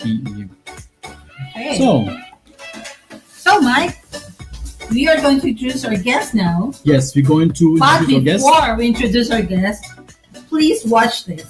TE. Okay. So, Mike, we are going to introduce our guest now. yes, we're going to But introduce our guest. before we introduce our guest, please watch this.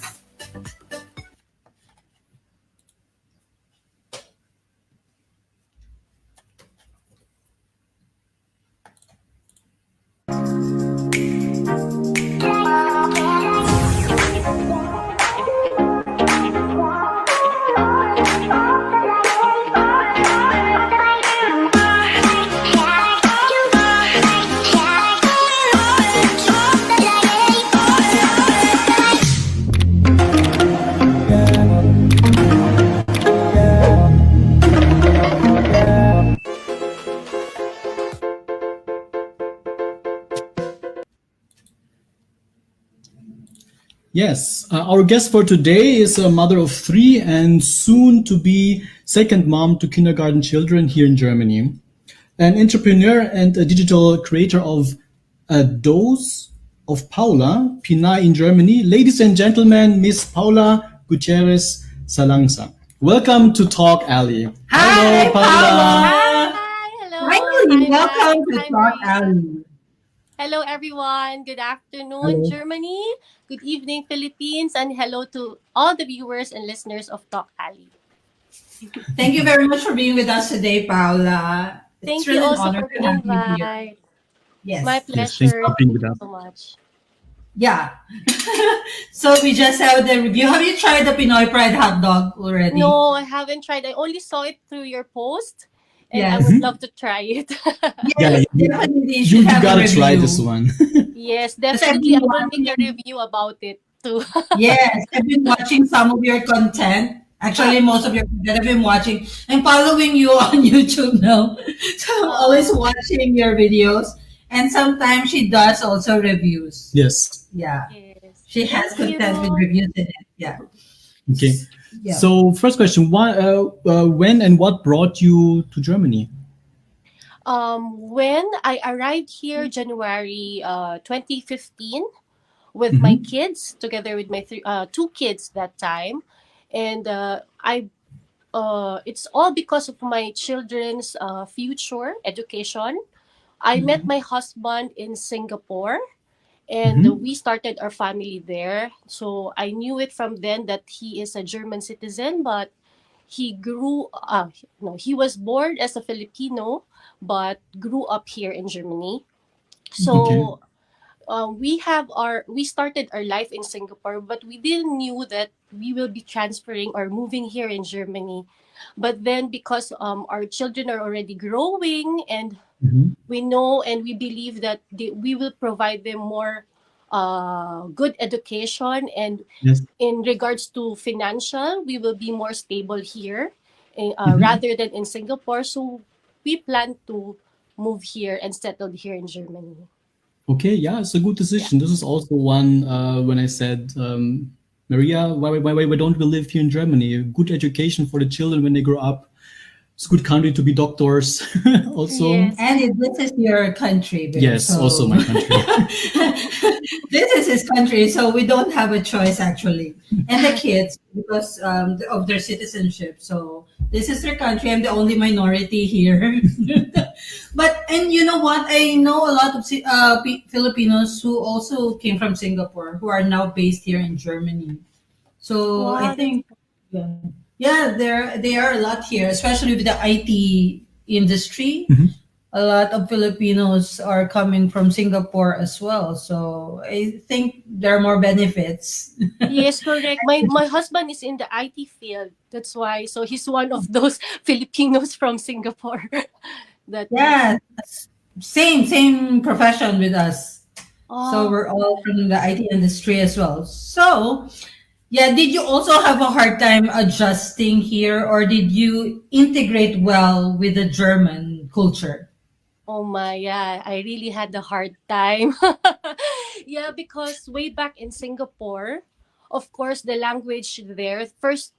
Yes, our guest for today is a mother of three and soon to be second mom to kindergarten children here in Germany. An entrepreneur and a digital creator of A Dose of Paula, PINAY in Germany. Ladies and gentlemen, Miss Paula Gutierrez Salangsa. Welcome to Talk Alley. Hi, Hello, Paula. Hi, hello. Finally, Hi, welcome Max. to Hi, Talk Maria. Alley. Hello, everyone. Good afternoon, Hello. Germany. Good evening, Philippines. And hello to all the viewers and listeners of Talk Alley. Thank you very much for being with us today, Paula. It's Thank you really an also honor for to the have you here. invite. My Yes. Yes, thanks pleasure. for being with us. So much. Yeah. So we just have the review. Have you tried the Pinoy Pride hot dog already? No, I haven't tried. I only saw it through your post. And I Yes. would love to try it. Yeah, Yes, definitely. You you should have a gotta try review. this one. Yes, Because I've definitely. been I will make a watching, review about it too. yes, I've been watching some of your content. Actually, most of your content I've been watching. I'm following you on YouTube now. So I'm always Oh, watching your videos. And sometimes she does also reviews. Yes. Yeah. yes. She has Thank you. content with reviews in it. Yeah. Okay. Yeah. So, first question: when and what brought you to Germany? When I arrived here January 2015 with my Mm-hmm. kids, together with my two kids that time, and it's all because of my children's future education. I met Mhm. my husband in Singapore, and Mm-hmm. we started our family there. So I knew it from then that he is a German citizen, but he grew no, he was born as a Filipino but grew up here in Germany. Okay. So we started our life in Singapore, but we didn't knew that we will be transferring or moving here in Germany. But then because our children are already growing, and Mm-hmm. we know and we believe that we will provide them more good education, and Yes. in regards to financial, we will be more stable here Mm-hmm. rather than in Singapore. So we plan to move here and settle here in Germany. Okay. Yeah, it's a good Yeah. decision. This is also one when I said, Maria, why don't we live here in Germany? Good education for the children when they grow up. It's a good country to be doctors. Also, Yes. And this is your country, babe. yes, also So my country. this is his country, so we don't have a choice actually. And the kids, because of their citizenship. So this is their country. I'm the only minority here. But and you know what? I know a lot of Filipinos who also came from Singapore who are now based here in Germany. So I Wow, that's think yeah, yeah, they are a lot here, especially with the IT industry. Mhm. A lot of Filipinos are coming from Singapore as well. So I think there are more benefits. yes, correct. My husband is in the IT field. That's why. So he's one of those Filipinos from Singapore that we. Yeah, same profession with us. So Oh, we're all from the IT industry as well. So yeah, did you also have a hard time adjusting here, or did you integrate well with the German culture? oh my, yeah. I really had a hard time. Yeah, because way back in Singapore, of course, the language there first.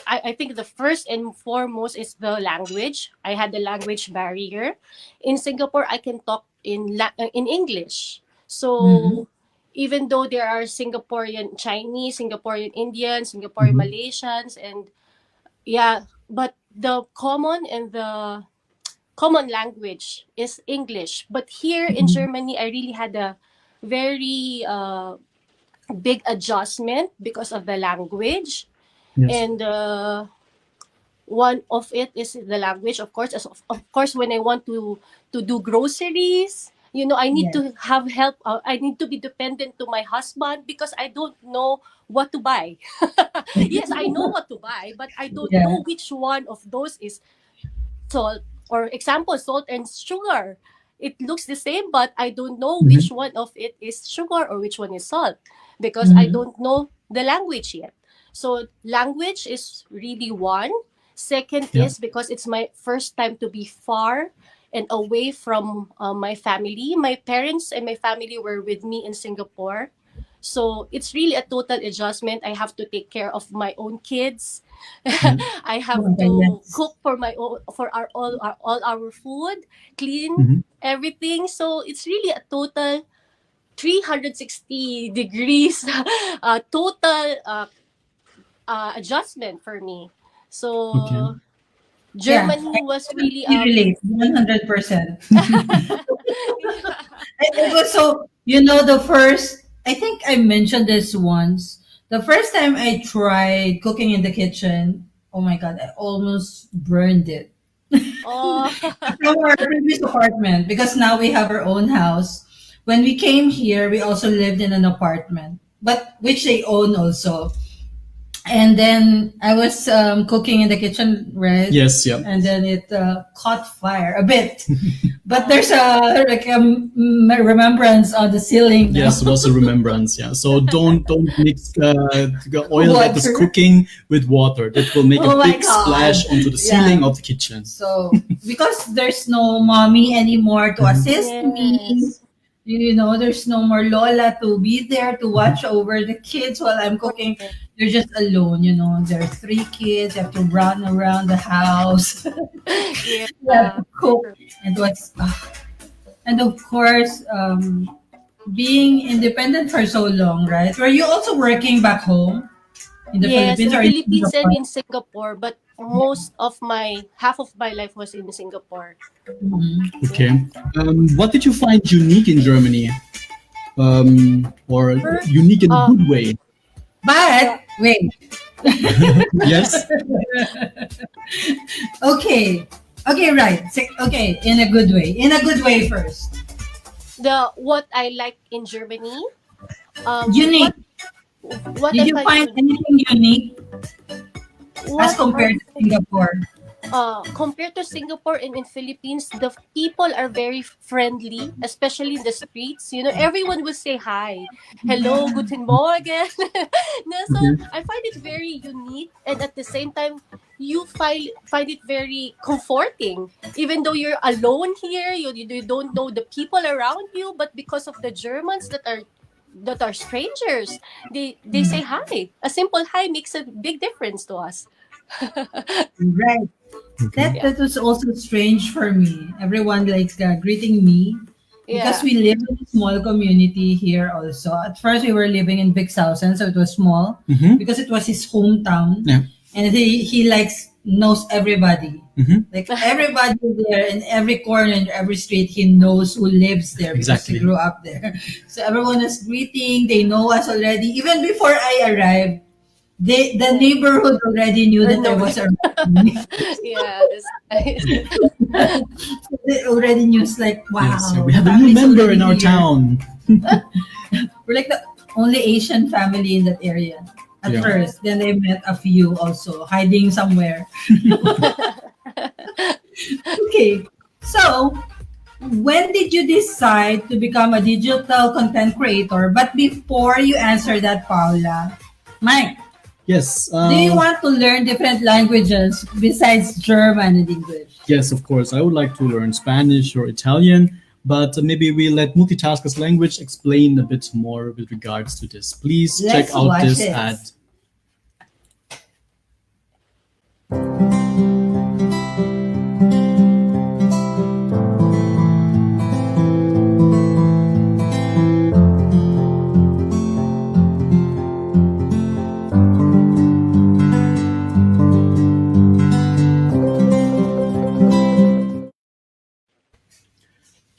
I think the first and foremost is the language. I had the language barrier. In Singapore, I can talk in English. Mhm. So even though there are Singaporean Chinese, Singaporean Indians, Singaporean Mhm. Malaysians, and yeah, but the common language is English. But here in Mhm. Germany, I really had a very big adjustment because of the language. Yes. And one of it is the language, of course. Of course, when I want to do groceries, I need Yes. to have help. I need to be dependent to my husband because I don't know what to buy. Yes, I know what to buy, but I don't Yeah. know which one of those is salt, or example, salt and sugar. It looks the same, but I don't know Mhm. which one of it is sugar or which one is salt because I Mhm. don't know the language yet. So language is really one. Second Yeah. is because it's my first time to be far and away from my family. My parents and my family were with me in Singapore. So it's really a total adjustment. I have to take care of my own kids. Yeah. I Oh have my God, to yes. cook for my own, for all our food, clean Mhm. everything. So it's really a total 360 degrees total adjustment for me. Okay. So Yeah, I Germany was really absolutely relate 100%. yeah. It was so, the first, I think I mentioned this once. The first time I tried cooking in the kitchen, oh my God, I almost burned it. Oh. From our previous apartment, because now we have our own house. When we came here, we also lived in an apartment, but which they own also. And then I was cooking in the kitchen, right? Yes. Yeah. And then it caught fire a bit. But there's a remembrance on the ceiling now. Yes, it was a remembrance. Yeah. So don't mix the oil that is Water. cooking with water. That will make a Oh my big God. splash onto the ceiling Yeah. of the kitchen. So because there's no mommy anymore to Mhm. assist me, Yes. there's no more Lola to be there to watch over the kids while I'm cooking. Correct. You're just alone, There are three kids. You have to run around the house. You have Yeah. to cook. And and of course, being independent for so long, right? Were you also working back home in the Yes, Philippines in or in Philippines and Singapore? in Singapore, but most of my half of my life was in Singapore. Mhm. Okay. Yeah. What did you find unique in Germany? Or Er, unique in a Uh, good way? yeah. But wait, Yes. okay, okay, right. Okay, in a good way. In a good way first. The what I like in Germany, Unique. what Did I you find find anything unique as what I compared to Singapore? compared to Singapore and in Philippines, the people are very friendly, especially in the streets. Everyone will say hi, hello, guten morgen. No, so Okay. I find it very unique, and at the same time, you find it very comforting. Even though you're alone here, you don't know the people around you, but because of the Germans that are strangers, they say hi. A simple hi makes a big difference to us. Right. Okay. That Yeah, that was also strange for me. Everyone like greeting me because yeah. we live in a small community here also. At first we were living in Bixhausen, so it was small Mm-hmm. because it was his hometown, Yeah. and he likes knows everybody. Mm-hmm. Like everybody there in every corner in every street, he knows who lives there because he Exactly. grew up there. So everyone is greeting. They know us already. Even before I arrived, the Yeah. neighborhood already knew Or that I no. was arriving. Yeah, that's nice. They already knew. It's like, Yes. wow, We the have a new family's member already in our here. town. We're like the only Asian family in that area at Yeah. Yeah. first. Then they met a few also hiding somewhere. Okay, so when did you decide to become a digital content creator? But before you answer that, Paula, Mike, Yes. do you want to learn different languages besides German and English? Yes, of course. I would like to learn Spanish or Italian, but maybe we let Multitasker's language explain a bit more with regards to this. Please check Let's out watch this ad. this.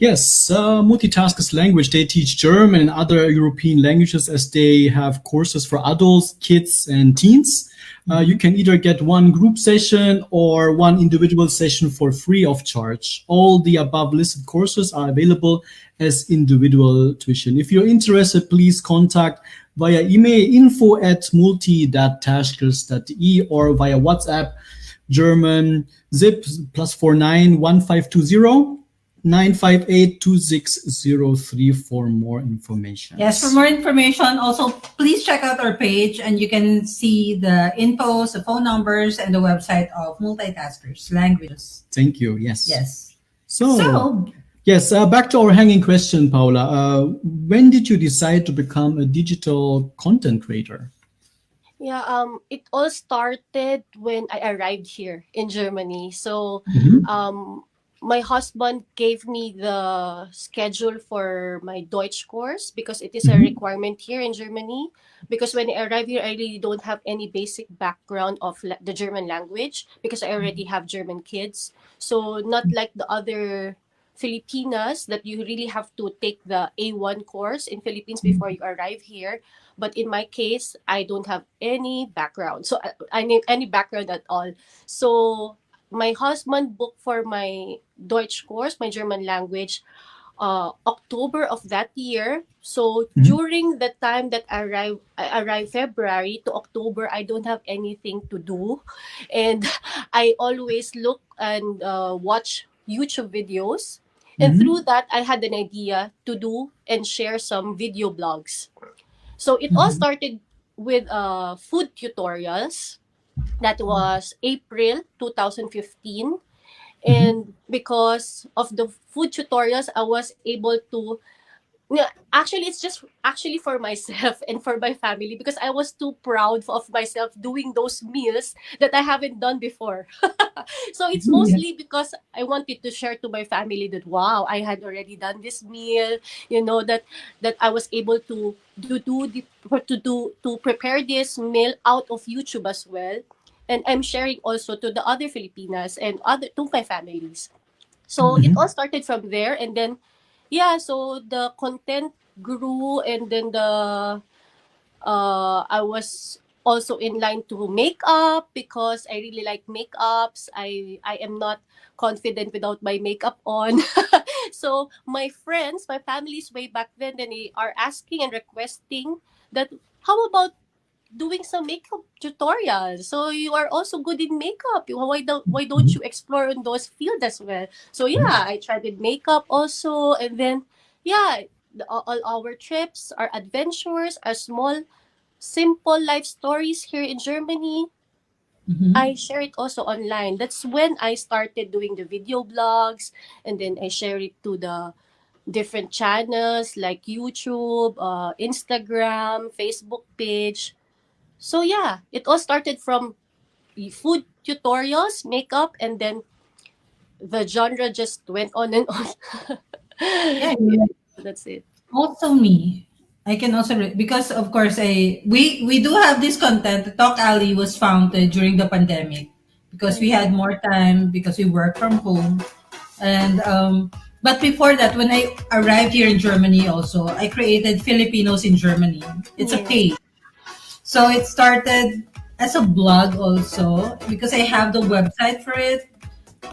Yes, Multitaskers language. They teach German and other European languages as they have courses for adults, kids, and teens. You can either get one group session or one individual session for free of charge. All the above listed courses are available as individual tuition. If you're interested, please contact via email info@multi-taskers.de or via WhatsApp German zip +49 1520 958 2603 for more information. Yes, for more information, also please check out our page and you can see the infos, the phone numbers, and the website of Multitaskers Languages. Thank you. Yes. Yes. So, So, yes, back to our hanging question, Paula. When did you decide to become a digital content creator? Yeah, it all started when I arrived here in Germany. So, Mhm. my husband gave me the schedule for my Deutsch course because it is a Mhm. requirement here in Germany. Because when I arrived here, I really don't have any basic background of the German language because I already have German kids. So, not like the other Filipinas that you really have to take the A1 course in Philippines before you arrive here. But in my case, I don't have any background. So I need any background at all. So my husband booked for my Deutsch course, my German language, October of that year. So Mhm. during the time that I arrived February to October, I don't have anything to do, and I always look and watch YouTube videos. And through Mhm. that, I had an idea to do and share some video blogs. So it all Mhm. started with food tutorials. That was April 2015. Mhm. And because of the food tutorials, I was able to, no, actually, it's just actually for myself and for my family because I was too proud of myself doing those meals that I haven't done before. So it's Yes. mostly because I wanted to share to my family that wow, I had already done this meal, that I was able to prepare this meal out of YouTube as well. And I'm sharing also to the other Filipinas and other to my families. So it all Mhm. started from there, and then yeah, so the content grew, and then I was also in line to makeup because I really like makeups. I am not confident without my makeup on. So my friends, my families way back then they are asking and requesting that how about doing some makeup tutorials. So you are also good in makeup. Why don't Mhm. you explore in those fields as well? So Yes. yeah, I tried with makeup also, and then yeah, all our trips, our adventures, our small, simple life stories here in Germany. I mhm. share it also online. That's when I started doing the video blogs, and then I share it to the different channels like YouTube, Instagram, Facebook page. So yeah, it all started from food tutorials, makeup, and then the genre just went on and on. Yeah, you're Yeah, right. that's it. Also me. I can also because of course we do have this content. The Talk Alley was founded during the pandemic because we had more time because we work from home. And but before that, when I arrived here in Germany, also I created Filipinos in Germany. It's a Yes. page. So it started as a blog also because I have the website for it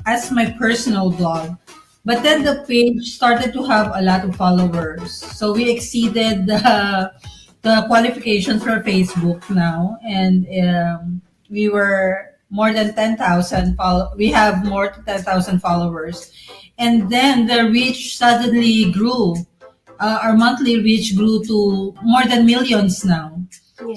as my personal blog. But then Mm. the page started to have a lot of followers. So we exceeded the qualifications for Facebook now. And we were more than 10,000 we have more than 10,000 followers. And then the reach suddenly grew. Our monthly reach grew to more than millions now.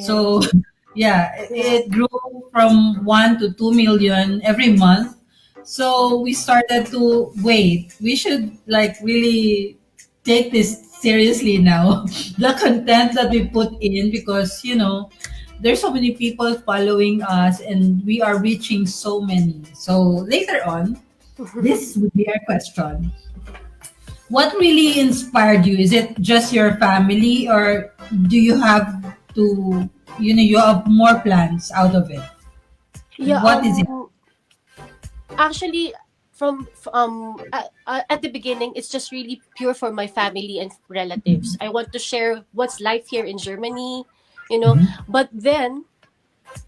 So Yes. yeah, Yeah. it grew from 1 to 2 million every month. So we started to wait. We should like really take this seriously now. The content that we put in because there's so many people following us and we are reaching so many. So later on, this would be our question. What really inspired you? Is it just your family or do you have to you have more plans out of it? Yeah. What is it? Actually, at the beginning, it's just really pure for my family and relatives. I want to share what's life here in Germany, you know. Mhm. But then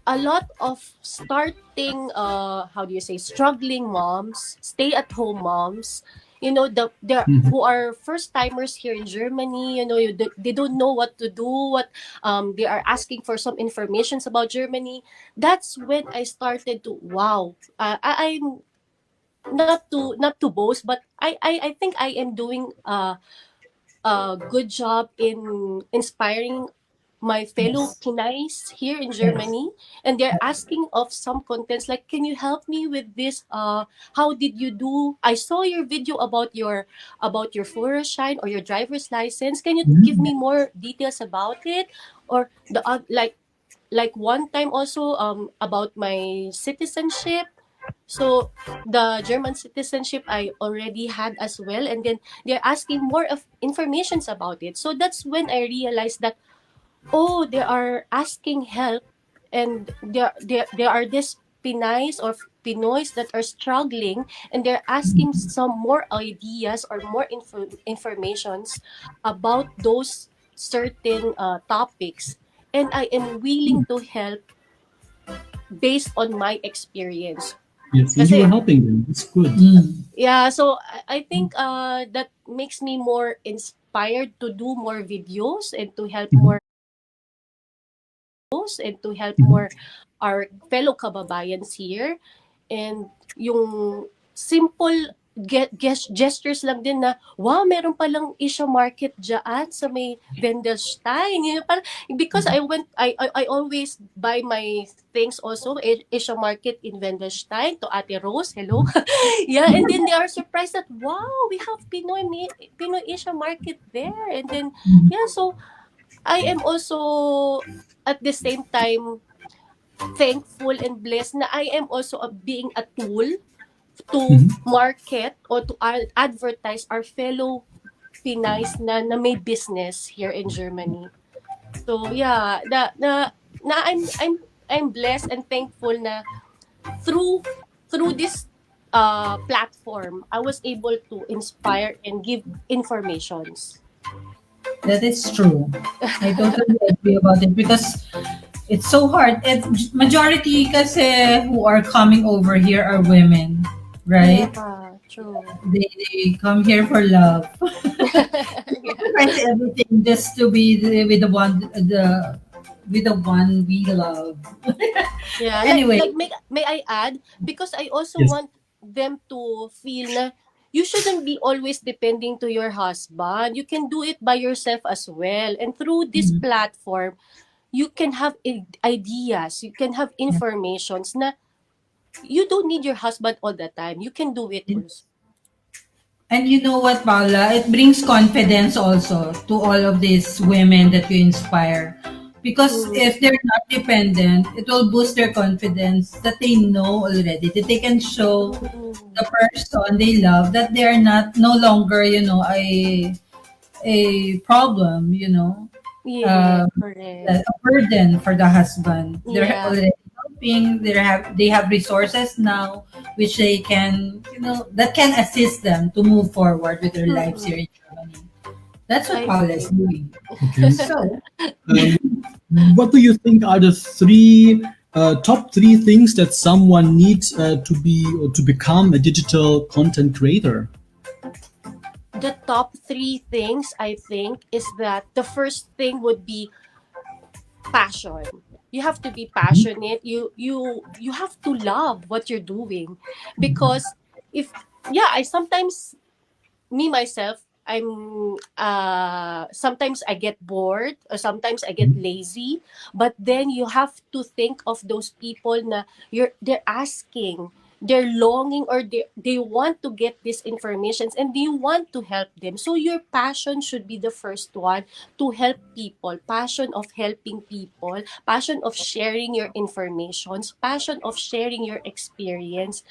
a lot of starting, how do you say, struggling moms, stay at home moms, the Mhm. who are first timers here in Germany, they don't know what to do, what they are asking for some informations about Germany. That's when I started to, wow, I'm not to boast, but I think I am doing a good job in inspiring my fellow Yes. Pinays here in Yes. Germany, and they're asking of some contents like, can you help me with this? How did you do? I saw your video about your Führerschein or your driver's license. Can you give Mhm. me more details about it? Or like one time also about my citizenship. So the German citizenship I already had as well, and then they're asking more of informations about it. So that's when I realized that, oh, they are asking help, and there are these Pinays or Pinoys that are struggling, and they're asking some more ideas or more informations about those certain topics, and I am willing to help based on my experience. Yes, and you were Kasi helping them. It's good. Mm. yeah, so I think that makes me more inspired to do more videos and to help Mhm. more Mhm. our fellow kababayans here. And yung simple gestures lang din na, wow, meron palang Asia Market dyan sa may Wendelstein. Yun, parang, because I always buy my things also, Asia Market in Wendelstein, to Ate Rose, hello. Yeah, and then they are surprised that, wow, we have Pinoy Asia Market there. And then, yeah, so I am also at the same time thankful and blessed na I am also being a tool to Mhm. market or to advertise our fellow Pinays na may business here in Germany. So yeah, I'm blessed and thankful na through this platform, I was able to inspire and give informations. That is true. I totally agree about it because it's so hard. And majority kasi who are coming over here are women, right? Yeah, true. They come here for love. Yeah. Sacrifice everything just to be with the one we love. Yeah, Anyway, may I add, because I also Yes. want them to feel na you shouldn't be always depending to your husband. You can do it by yourself as well. And through this platform, you can have ideas, you can have yeah. informations na you don't need your husband all the time. You can do it also. And you know what, Paula? It brings confidence also to all of these women that you inspire. Because Mm, if they're not dependent, it will boost their confidence that they know already, that they can show true. the person they love that they are not no longer, a problem, Yeah, um, correct. a burden for the husband. They're Yeah. already helping. They have resources now, which they can that can assist them to move forward with their lives Mm-mm. here in Germany. That's what I Paula is think. doing. Okay. So Um, what do you think are the top three things that someone needs to be or to become a digital content creator? The top three things I think is that the first thing would be passion. You have to be passionate. You have to love what you're doing, because if yeah, I sometimes, me myself, I'm sometimes I get bored or sometimes I get lazy, but then you have to think of those people na they're asking, they're longing, or they want to get these informations and you want to help them. So your passion should be the first one, to help people, passion of helping people, passion of sharing your informations, passion of sharing your experience.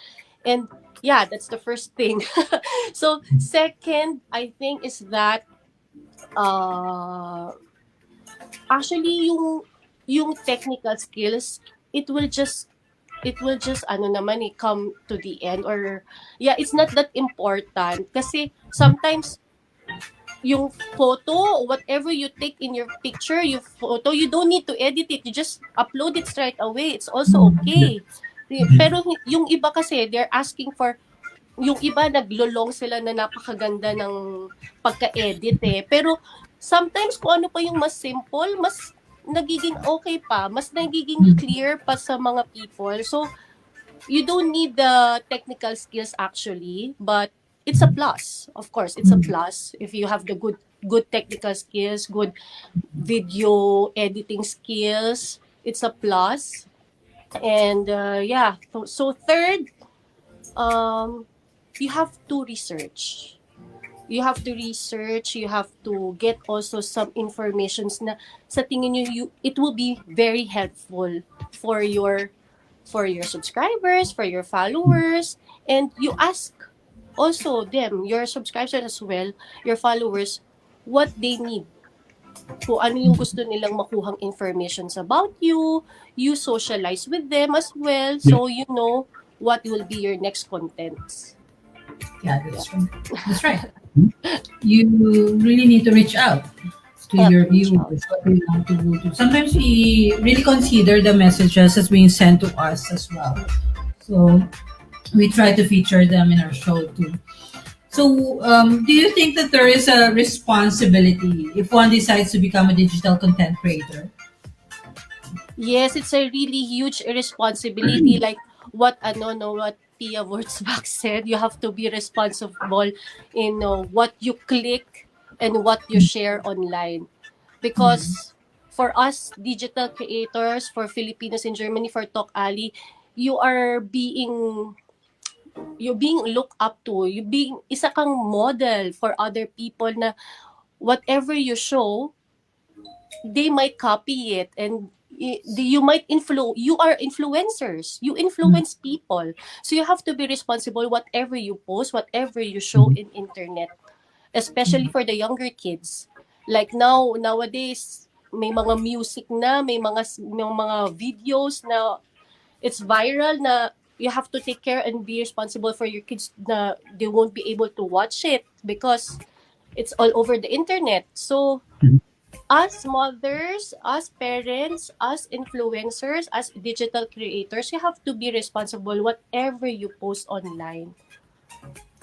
And yeah, that's the first thing. So second, I think, is that uh actually yung technical skills, it will just it will just ano naman come to the end, or yeah, it's not that important kasi sometimes yung photo, whatever you take in your picture, your photo, you don't need to edit it. You just upload it straight away. It's also Yeah. okay. Pero yung iba kasi, they're asking for, yung iba naglolong sila na napakaganda ng pagka-edit Pero sometimes kung ano pa yung mas simple, mas nagiging okay pa, mas nagiging clear pa sa mga people. So, you don't need the technical skills actually, but it's a plus. Of course, it's a plus if you have the good technical skills, good video editing skills. It's a plus. And yeah, so third, um, you have to research. You have to get also some informations na sa tingin nyo, it will be very helpful for your subscribers, for your followers, and you ask also them, your subscribers as well, your followers, what they need. Kung ano yung gusto nilang makuhang informations about you, you socialize with them as well, Yeah. so you know what will be your next contents. Yeah, that's true. That's right. You really need to reach out to Help your reach out. viewers. What we want to go to. Sometimes we really consider the messages as being sent to us as well. So we try to feature them in our show too. So, do you think that there is a responsibility if one decides to become a digital content creator? Yes, it's a really huge responsibility. Like what ano no what Pia Wurzbach said, you have to be responsible in what you click and what you share online. Because for us digital creators, for Filipinos in Germany, for Talk Ali, you are being looked up to. You being isa kang model for other people na whatever you show, they might copy it, and you might you are influencers, you influence people, so you have to be responsible whatever you post, whatever you show in internet, especially for the younger kids. Like nowadays may mga music na, may mga videos na it's viral na you have to take care and be responsible for your kids na they won't be able to watch it because it's all over the internet. So us mothers, us parents, us influencers, as digital creators, you have to be responsible whatever you post online.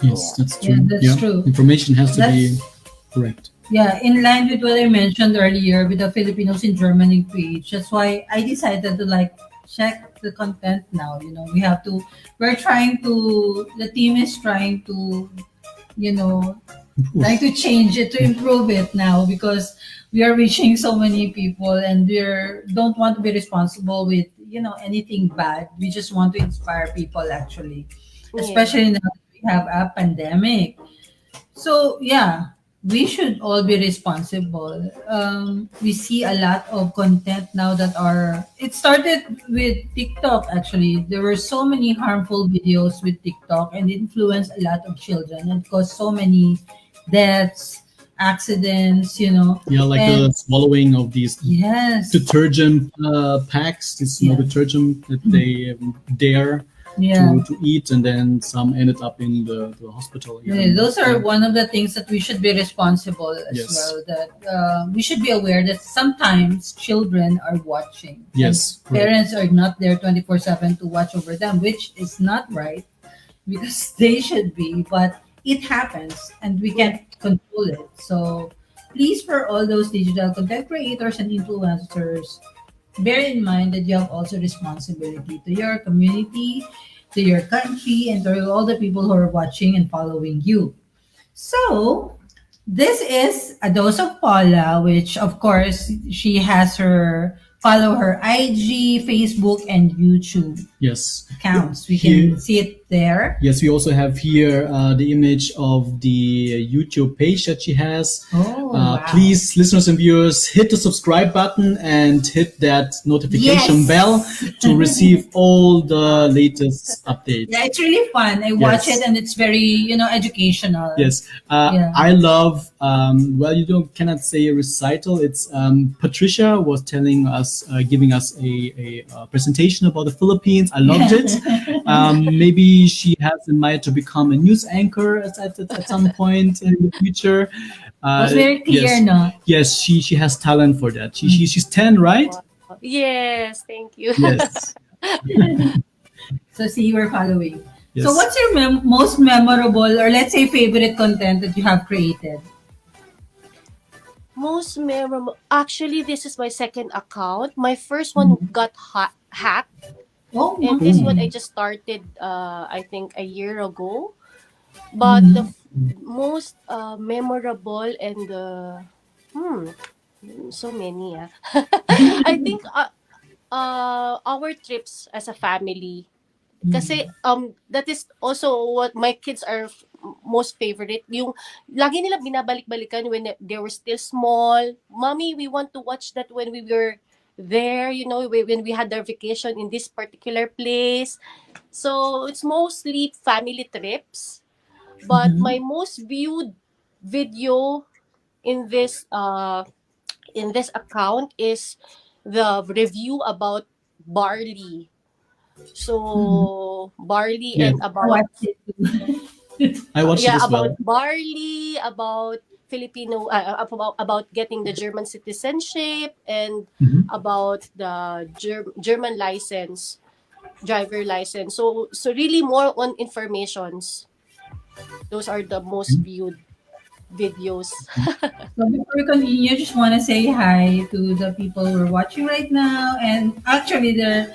Yes, Yeah. that's true. Yeah, that's true. Information has to be That's correct. Yeah, in line with what I mentioned earlier with the Filipinos in Germany page. That's why I decided to like check the content now. We have to. The team is trying to, you know, trying to change it, to improve it now because we are reaching so many people and we don't want to be responsible with anything bad. We just want to inspire people actually, Yeah. especially now that we have a pandemic. So yeah, we should all be responsible. We see a lot of content now that are. It started with TikTok actually. There were so many harmful videos with TikTok, and it influenced a lot of children and caused so many deaths, accidents. Yeah, like And the swallowing of these yes, detergent packs, this Yeah. detergent that they dare yeah. to eat, and then some ended up in the hospital. Yeah, those are one of the things that we should be responsible as Yes. well. That we should be aware that sometimes children are watching. Yes, And correct. parents are not there 24/7 to watch over them, which is not right because they should be. But it happens, and we can't control it. So please, for all those digital content creators and influencers, bear in mind that you have also responsibility to your community, to your country, and to all the people who are watching and following you. So, this is A Dose of Paula, which of course she has follow her IG, Facebook, and YouTube Yes. accounts. We Here- can see it there. Yes, we also have here the image of the YouTube page that she has. Oh, Oh, wow. Please, listeners and viewers, hit the subscribe button and hit that notification Yes. bell to receive all the latest updates. Yeah, it's really fun. I watch Yes. it and it's very, educational. Yes, Yeah. I love. Well, you don't cannot say a recital. It's Patricia was telling us, giving us a presentation about the Philippines. I loved it. Maybe she has in mind to become a news anchor at some point in the future. It was very clear, yes, no? yes, she has talent for that. She's 10, right? Wow. Yes, thank you. Yes, So see, you were following. yes. So what's your most memorable or let's say favorite content that you have created? Most memorable. Actually, this is my second account. My first one got hacked, Oh, and my. this one I just started. I think a year ago. But the Mhm. most memorable and so many. I think our trips as a family. Kasi that is also what my kids are most favorite. Yung lagi nila binabalik-balikan when they were still small. Mommy, we want to watch that when we were there, when we had our vacation in this particular place. So it's mostly family trips. But my most viewed video in this account is the review about barley. So barley Yes, and I about watched it too. I watched it yeah as about well. barley, about Filipino, about getting the German citizenship, and Mhm. about the German license, driver license. So really more on informations. Those are the most viewed videos. So before we continue, just want to say hi to the people who are watching right now. And actually, they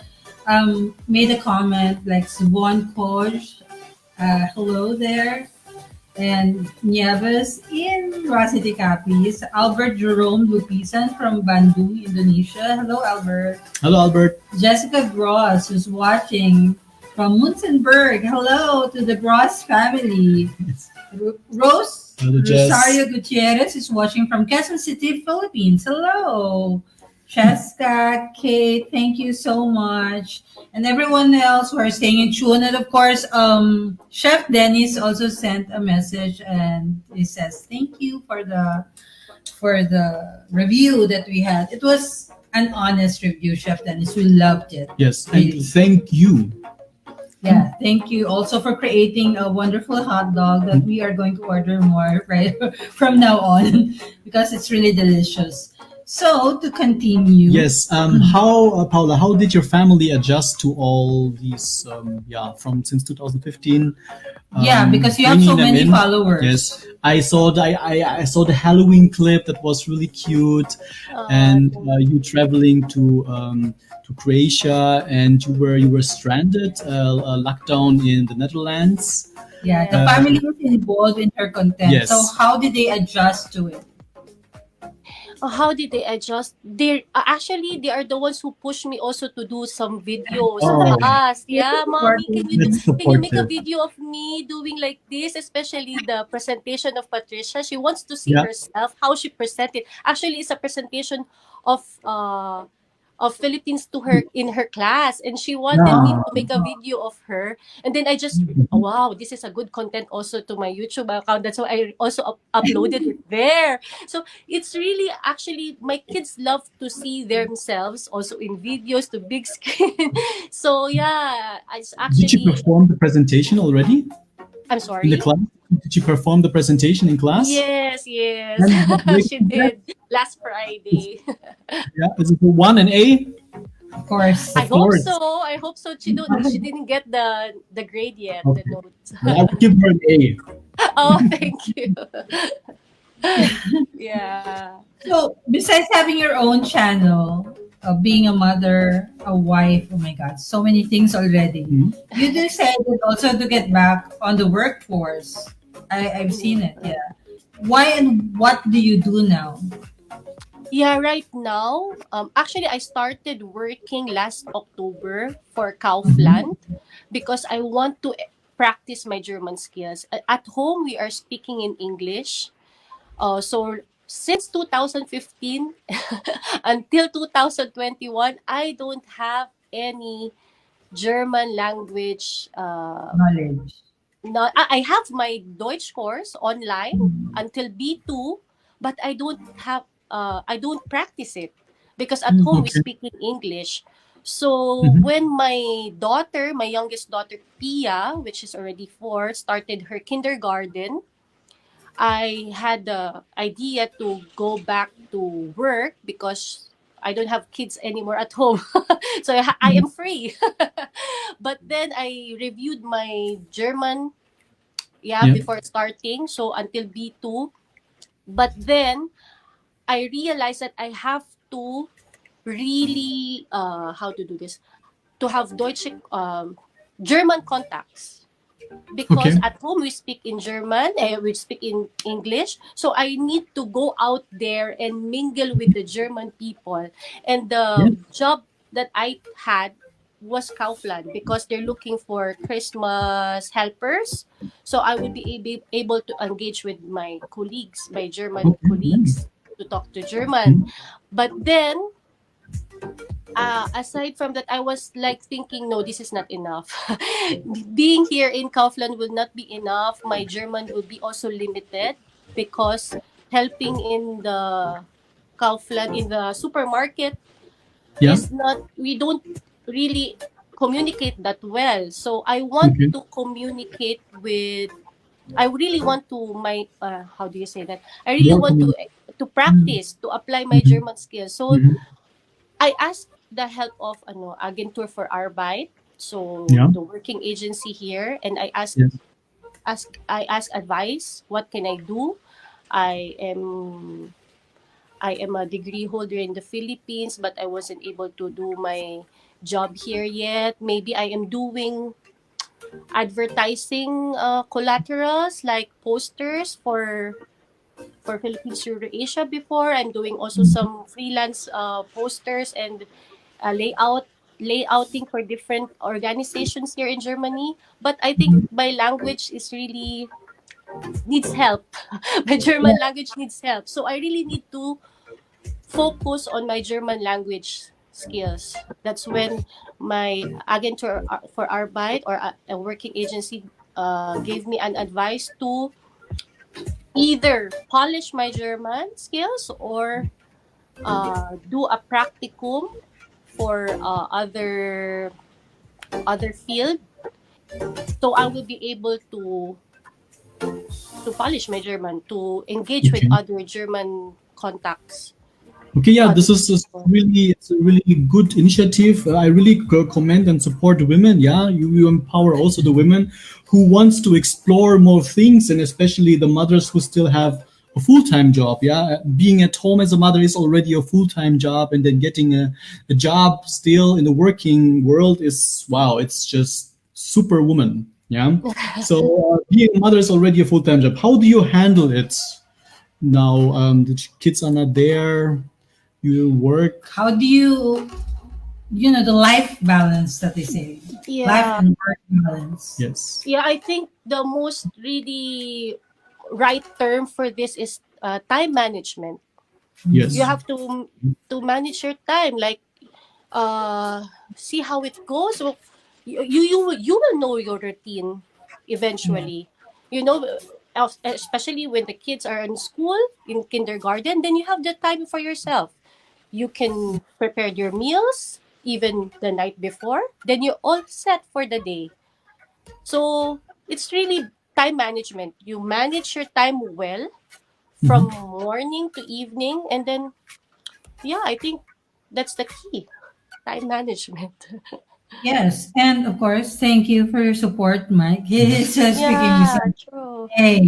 made a comment like Swan Coach, hello there. And Nieves in Rosity Capiz, Albert Jerome Lupisan from Bandung, Indonesia. Hello, Albert. Hello, Albert. Jessica Gross, who's watching from Munzenberg. Hello to the Gross family. Rose Hello, Jess. Rosario Gutierrez is watching from Quezon City, Philippines. Hello. Cheska, Kate, thank you so much. And everyone else who are staying in tune. And of course, Chef Dennis also sent a message and he says, thank you for the review that we had. It was an honest review, Chef Dennis. We loved it. Yes, and Really. thank you. Yeah, thank you also for creating a wonderful hot dog that we are going to order more right from now on because it's really delicious. So to continue, Yes. How, Paula? How did your family adjust to all these? From since 2015. yeah, because you have so bringing them many in. followers. Yes, I saw I saw the Halloween clip that was really cute, and you traveling to Croatia, and you were stranded, locked down in the Netherlands. Yeah, the Yeah. family was involved in her content. Yes. So how did they adjust to it? How did they adjust? Actually they are the ones who pushed me also to do some videos. Oh, Asked, Really yeah, mommy, supportive. that's can you make a supportive. video of me doing like this? Especially the presentation of Patricia. She wants to see Yeah. herself how she presented. Actually, it's a presentation of uh of Philippines to her in her class, and she wanted me Yeah. to make a video of her. And then I just, oh, wow, this is a good content also to my YouTube account. That's why I also uploaded it there. So it's really actually my kids love to see themselves also in videos to big screen. So yeah, it's Did you actually, perform the presentation already I'm in the sorry. class? Did you perform the presentation in class? Yes, yes, And what grade she was that? did last Friday. Yeah, is it a one and A? Of course. I Of hope course. so. I hope so. She didn't get the grade yet, the Okay. notes. Well, I would give her an A. Oh, thank you. Yeah. So besides having your own channel, being a mother, a wife, oh my God, so many things already. Mhm. You decided also to get back on the workforce. I've seen it, yeah. Why and what do you do now? Yeah, right now, actually, I started working last October for Mhm. Kaufland because I want to practice my German skills. At home, we are speaking in English. So since 2015 until 2021, I don't have any German language. Knowledge. Not, I have my Deutsch course online Mm. until B2, but I don't practice it because at home we Okay. speak in English. So Mhm. when my daughter, my youngest daughter Pia, which is already 4, started her kindergarten, I had the idea to go back to work because I don't have kids anymore at home. So I Mhm. am free. But then I reviewed my German, yeah, Yeah. before starting, so until B2. But then I realized that I have to really how to do this, to have Deutsche German contacts, because Okay. at home we speak in German, we speak in English. So I need to go out there and mingle with the German people. And Yeah. the job that I had was Kaufland because they're looking for Christmas helpers. So I would be able to engage with my colleagues, my German Okay. Yeah. colleagues, to talk to German. Mhm. But then aside from that, I was like thinking, no, this is not enough. Being here in Kaufland will not be enough. My German will be also limited because helping in the Kaufland, in the supermarket, Yeah. is not, we don't really communicate that well. So I want Okay. to communicate with, I really want to my how do you say that? I really More want community. to practice, to apply my Mhm. German skills. So Mhm. I asked the help of Agentur for Arbeit, so Yeah. the working agency here, and Yes. I ask advice. What can I do? I am I am a degree holder in the Philippines, but I wasn't able to do my job here yet. Maybe I am doing advertising collaterals like posters for Philippines Euro Asia before. I'm doing also Mhm. some freelance posters and layouting for different organizations here in Germany. But I think Mhm. my language is really needs help. My Yeah. German language needs help. So I really need to focus on my German language skills. That's when my Agentur for Arbeit, or a working agency, gave me an advice to either polish my German skills or do a practicum for other field, so I will be able to polish my German, to engage with Okay. other German contacts, Okay, yeah, other this is people. really, it's a really good initiative. I really commend and support the women. Yeah, you empower also the women who wants to explore more things, and especially the mothers who still have a full-time job. Yeah, being at home as a mother is already a full-time job, and then getting a job still in the working world is wow. It's just superwoman. Yeah, so being a mother is already a full-time job. How do you handle it now? The kids are not there, you work. How do you, the life balance that they say, life Yeah, and work balance? Yes. yeah. I think the most really right term for this is time management. You Yes. Mm. have to manage your time, like uh see how it goes. So you will know your routine Yeah. eventually, you know. Especially when the kids are in school, in kindergarten, then you have the time for yourself. You can prepare your meals even the night before, then you're all set for the day. So it's really time management. You manage your time well from Mhm. morning to evening, and then yeah, I think that's the key, time management. Yes, and of course, thank you for your support, Mike. He's speaking with Yeah, some. true. Hey,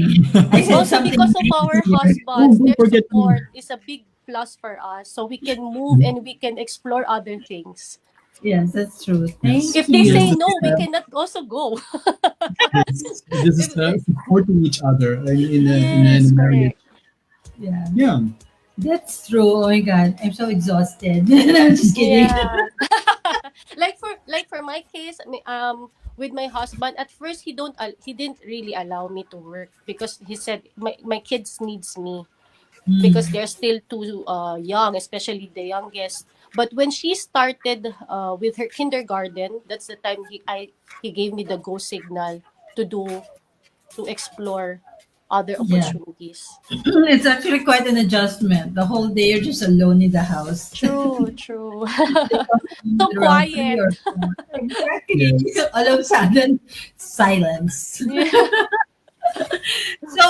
I said Also something because of our nice here. Oh, husbands, don't their forget me. support is a big plus for us. So we can move and we can explore other things. Yes, that's true. Yes. If Thank they Yes, say you. this is, no, we cannot also go. yes, this is If- supporting each other in a yes, marriage. correct. Yeah, Yeah. that's true. Oh my God, I'm so exhausted. I'm just kidding. Yeah. Like for my case, with my husband, at first he didn't really allow me to work because he said my kids needs me. because they're still too young, especially the youngest. But when she started with her kindergarten, that's the time he gave me the go signal to do to explore other Yeah. opportunities. It's actually quite an adjustment. The whole day you're just alone in the house. True, true. Around three Quiet. or four. Exactly. Yes. All of a sudden, silence. Yeah. So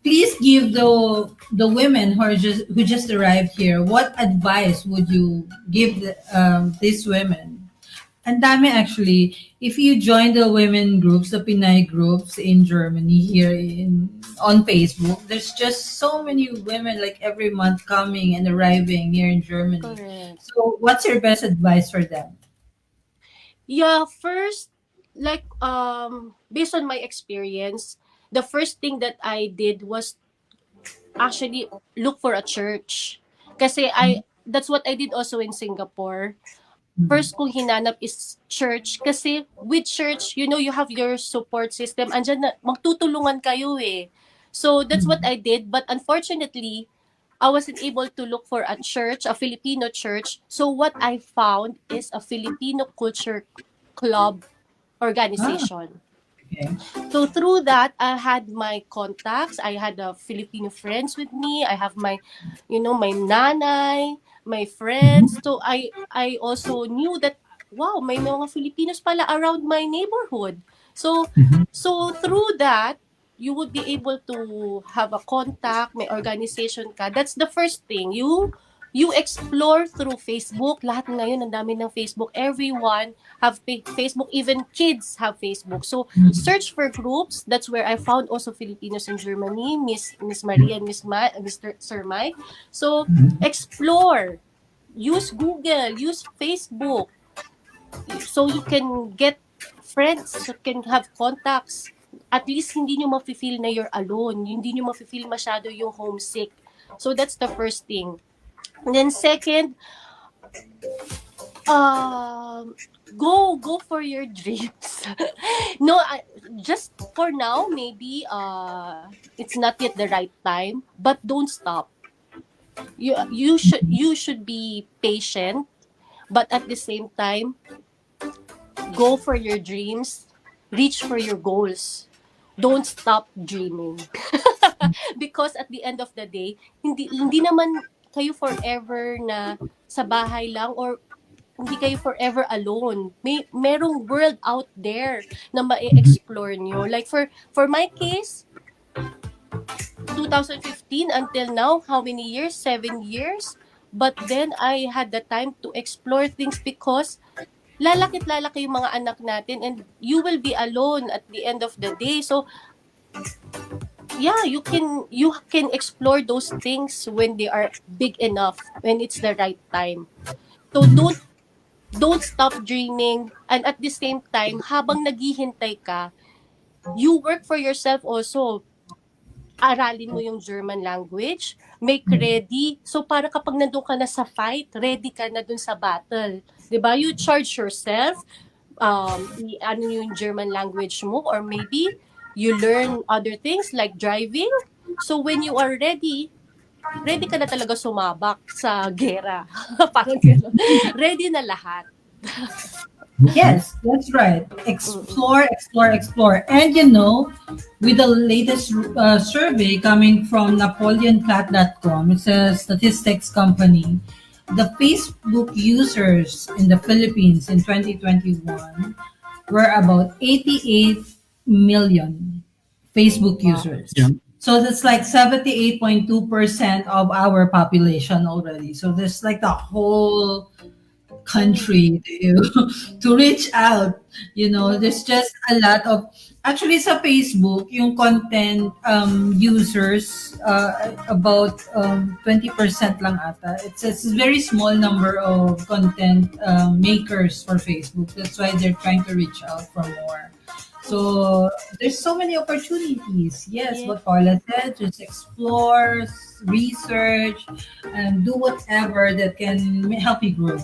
please give the women who just arrived here, what advice would you give these women? And dami actually, if you join the women groups, the Pinay groups in Germany here in on Facebook, there's just so many women like every month coming and arriving here in Germany. Correct. So what's your best advice for them? Yeah, first, like based on my experience, the first thing that I did was actually look for a church. Kasi that's what I did also in Singapore. First kong hinanap is church kasi with church, you have your support system. Andyan na, magtutulungan kayo eh. So that's what I did. But unfortunately, I wasn't able to look for a church, a Filipino church. So what I found is a Filipino culture club Ah, organization. okay. So through that, I had my contacts. I had Filipino friends with me. I have my nanay, my friends. So I also knew that wow, may mga Filipinos pala around my neighborhood. So so through that, you would be able to have a contact, may organization ka. That's the first thing. You explore through Facebook. Lahat ngayon, ang dami ng Facebook. Everyone have Facebook. Even kids have Facebook. So, search for groups. That's where I found also Filipinos in Germany, Miss Maria and Mr. Sir Mike. So, explore. Use Google. Use Facebook. So, you can get friends. You can have contacts. At least, hindi nyo mafe-feel na you're alone. Hindi nyo mafe-feel masyado yung homesick. So, that's the first thing. And then second, um, go for your dreams. No, just for now, maybe it's not yet the right time, but don't stop. You should be patient, but at the same time, go for your dreams, reach for your goals. Don't stop dreaming. Because at the end of the day, hindi naman kayo forever na sa bahay lang or hindi kayo forever alone. Merong world out there na ma-explore nyo. Like for my case, 2015 until now, how many years? 7 years. But then I had the time to explore things because lalaki yung mga anak natin and you will be alone at the end of the day. So yeah, you can explore those things when they are big enough, when it's the right time. So don't stop dreaming, and at the same time habang naghihintay ka, you work for yourself also. Aralin mo yung German language, make ready. So para kapag nandun ka na sa fight, ready ka na dun sa battle. 'Di ba? You charge yourself, ano yung German language mo, or maybe you learn other things like driving. So when you are ready ka na talaga sumabak sa gera. Parang gano'n. Ready na lahat. Yes, that's right. Mm-mm. Explore, explore, explore. And with the latest survey coming from NapoleonCat.com, it's a statistics company. The Facebook users in the Philippines in 2021 were about 88 million Facebook Wow. users. Yeah. So that's like 78.2% of our population already. So there's like the whole country to reach out. There's just a lot of actually sa Facebook, yung content users about 20% lang ata. It's a very small number of content makers for Facebook. That's why they're trying to reach out for more. So there's so many opportunities. Yes, Yeah. what Paula said, just explore, research, and do whatever that can help you grow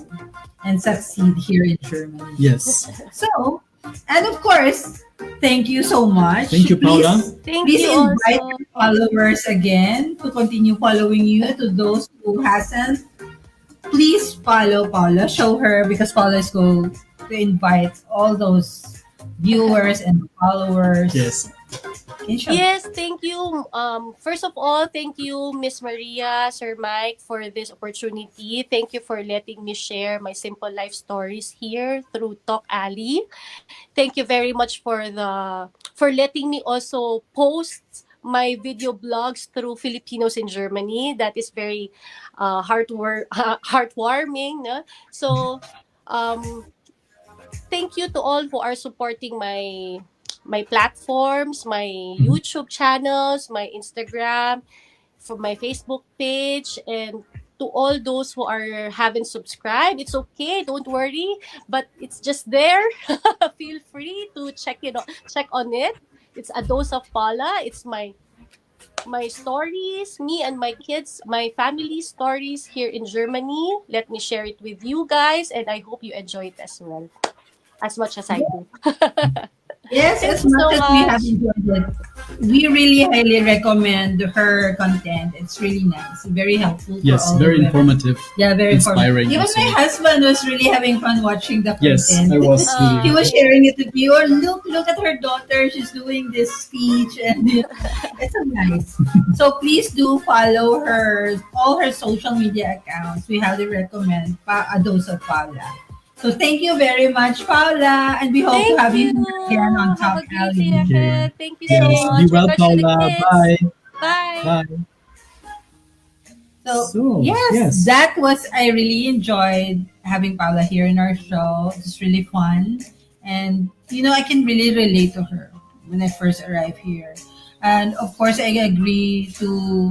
and succeed here in Germany. Yes. So And of course, thank you so much. Thank you, Paula. Thank Please you invite also. your followers again to continue following you. To those who hasn't, please follow Paula. Show her because Paula is going to invite all those viewers and followers. Yes. Can you show? Yes, thank you. First of all, thank you, Miss Maria, Sir Mike, for this opportunity. Thank you for letting me share my simple life stories here through Talk Alley. Thank you very much for letting me also post my video blogs through Filipinos in Germany. That is very heartwarming. No? So, um, thank you to all who are supporting my platforms, my YouTube channels, my Instagram, for my Facebook page, and to all those who are haven't subscribed. It's okay, don't worry, but it's just there. Feel free to check on it. It's A Dose of Paula. It's my stories, me and my kids, my family stories here in Germany. Let me share it with you guys, and I hope you enjoy it as well, as much as I do. Yes, Thank as you much so as we have much. enjoyed it, we really highly recommend her content. It's really nice, very helpful for Yes, all very women. informative, Yeah, very informative. inspiring. Even Also. my husband was really having fun watching the Yes, content. I was He really. was sharing it with you. Or look at her daughter. She's doing this speech, and it's so nice. So please do follow her all her social media accounts. We highly recommend A Dose of Paula. So thank you very much, Paula, and we hope to Thank have you you. here again on Have Talk a great day Alley. Okay. ahead. Thank you so Yes, be much. well, Regards to the Paula. kids. Bye. Bye. Bye. So So, yes, yes. that was I really enjoyed having Paula here in our show. It's really fun, and I can really relate to her when I first arrived here, and of course I agree to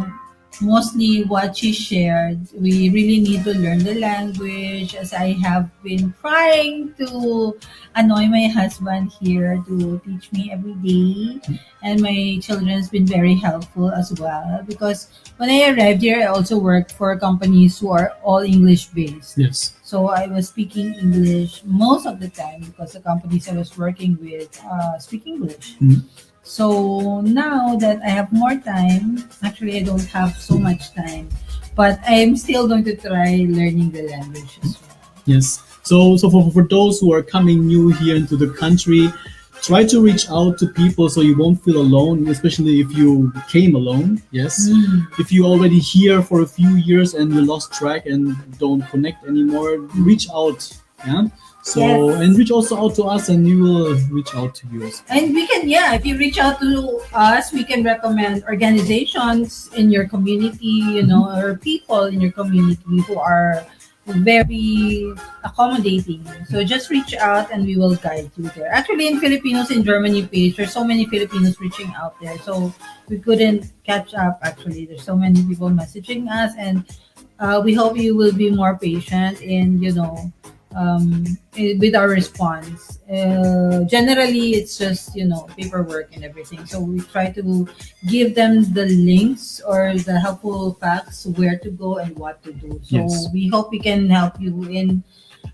mostly what she shared. We really need to learn the language, as I have been trying to annoy my husband here to teach me every day, and my children's been very helpful as well because when I arrived here, I also worked for companies who are all English based. Yes. So I was speaking English most of the time because the companies I was working with speak English. Mhm. So now that I have more time, actually I don't have so much time, but I'm still going to try learning the language as well. Yes. So for those who are coming new here into the country, try to reach out to people so you won't feel alone, especially if you came alone. Yes. If you already here for a few years and you lost track and don't connect anymore, reach out. Yeah. So Yes. and reach also out to us, and we will reach out to you as well. And we can, yeah, if you reach out to us, we can recommend organizations in your community, or people in your community who are very accommodating. So just reach out and we will guide you there. Actually, in Filipinos in Germany page, there's so many Filipinos reaching out there. So we couldn't catch up, actually. There's so many people messaging us, and we hope you will be more patient in, with our response. Generally, it's just, paperwork and everything. So we try to give them the links or the helpful facts where to go and what to do. So Yes. we hope we can help you in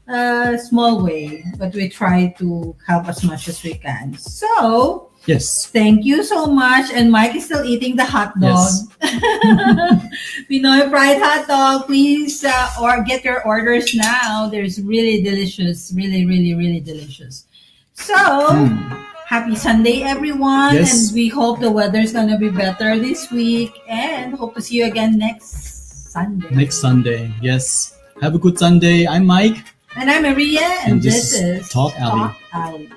a small way, but we try to help as much as we can. So Yes. thank you so much. And Mike is still eating the hot dog. Yes. Pinoy fried hot dog. Please or get your orders now. There's really delicious. Really, really, really delicious. So, happy Sunday, everyone. Yes. And we hope the weather's going to be better this week. And hope to see you again next Sunday. Next Sunday. Yes. Have a good Sunday. I'm Mike. And I'm Maria. And, And this this is is Talk Alley. Alley.